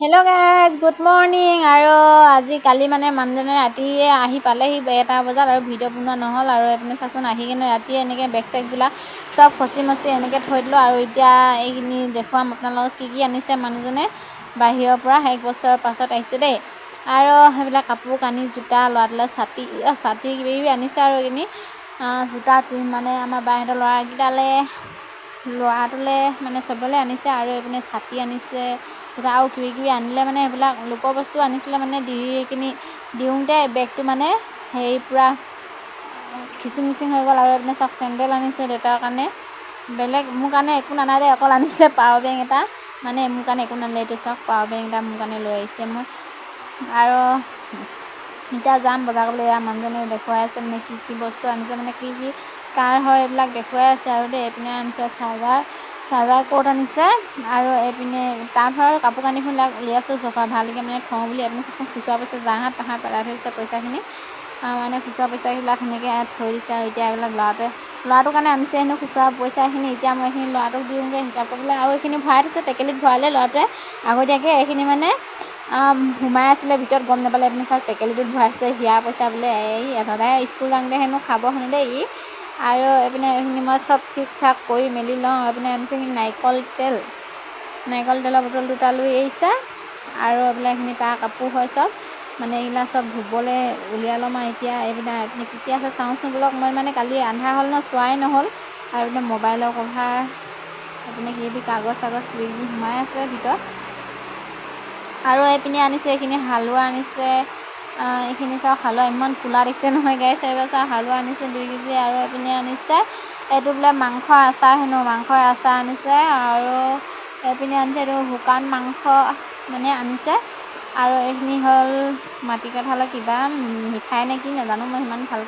Hello' guys, good morning. আৰু আজি কালি মানে মানুহজনে ৰাতিয়ে আহি পালেহি 1টা বজাত, আৰু ভিডিঅ' বনোৱা নহ'ল। আৰু এইপিনে চাচোন আহি কিনে ৰাতিয়ে এনেকৈ বেগ চেগবিলাক চব খচি মচি এনেকৈ থৈ দিলোঁ। আৰু এতিয়া এইখিনি দেখুৱাম আপোনালোকক কি আনিছে মানুহজনে বাহিৰৰ পৰা। 1 বছৰৰ পাছত আহিছে দেই। আৰু সেইবিলাক কাপোৰ কানি জোতা ল'ৰাটোলৈ ছাতি কিবাকিবি আনিছে। আৰু এইখিনি জোতা মানে আমাৰ বাইহঁতৰ ল'ৰাটোলৈ মানে চবলৈ আনিছে। আৰু এইপিনে ছাতি আনিছে, আৰু কিবাকিবি আনিলে মানে সেইবিলাক লোকৰ বস্তু আনিছিলে মানে এইখিনি দিওঁতে বেগটো মানে পূৰা খিচিমিচিং হৈ গ'ল। আৰু এইপিনে চাওক চেণ্ডেল আনিছে দেউতাৰ কাৰণে, বেলেগ মোৰ কাৰণে একো নানাই দেই, অকল আনিছে পাৱাৰ বেংক এটা। মানে মোৰ কাৰণে একো নানিলে, এইটো চাওক পাৱাৰ বেংক এটা মোৰ কাৰণে লৈ আহিছে। মই আৰু এতিয়া যাম বজাৰ কৰিবলৈ। এয়া মানুহজনে দেখুৱাই আছে মানে কি বস্তু আনিছে, মানে কি কাৰ হয় এইবিলাক দেখুৱাই আছে। আৰু দেই এইপিনে আনিছে চাৰ্জাৰ ক'ৰ্ড আনিছে। আৰু এইপিনে তাৰপৰা আৰু কাপোৰ কানিবিলাক উলিয়াইছোঁ চফা ভালকৈ মানে থওঁ বুলি। আপুনি খুচুৰা পইচা যাহাত তাহাত পেলাই থৈ দিছে পইচাখিনি, মানে খুচুৰা পইচাবিলাক সেনেকৈ থৈ দিছে। আৰু এতিয়া এইবিলাক ল'ৰাটোৰ কাৰণে আনিছে হেনো খুচুৰা পইচাখিনি। এতিয়া মই এইখিনি ল'ৰাটোক দিওঁগৈ হিচাপ কৰিবলৈ। আৰু এইখিনি ভৰাই থৈছে, টেকেলিত ভৰালে ল'ৰাটোৱে আগতীয়াকৈ। এইখিনি মানে সোমাই আছিলে ভিতৰত, গম নাপালে। আপুনি চাওক টেকেলিটোত ভৰাইছে, হিয়া পইচা বোলে। সদায় স্কুল যাওঁতে হেনো খাব হেনো দেই আৰু এইখিনি মই চব ঠিক ঠাক কৰি মেলি লওঁ। এইপিনে আনিছে এইখিনি নাৰিকল তেলৰ বটল 2টা লৈ আহিছে। আৰু এইবিলাকখিনি তাৰ কাপোৰ হয় চব, মানে এইবিলাক চব ধুবলৈ উলিয়াই ল'ম। আৰু এতিয়া আপুনি কি আছে চাওঁচোন বোলক। মই মানে কালি আন্ধাৰ হ'ল ন, চোৱাই নহ'ল। আৰু এইপিনে মোবাইলৰ কভাৰ, এইপিনে কিবি কাগজ চাগজ কিবাকিবি সোমাই আছে ভিতৰত। আৰু এইপিনে আনিছে এইখিনি হালোৱা আনিছে। এইখিনি চাওক হালোৱা ইমান কোলা দেখিছে নহয় গাইছ। হালোৱা আনিছে 2 কেজি। আৰু এইপিনে আনিছে এইটো বোলে মাংসৰ আচাৰ হেনো, মাংসৰ আচাৰ আনিছে। আৰু এইপিনে আনিছে এইটো শুকান মাংস মানে আনিছে। আৰু এইখিনি হ'ল মাটি কঁঠালৰ কিবা মিঠাই নে কি নাজানো, মই সিমান ভালকৈ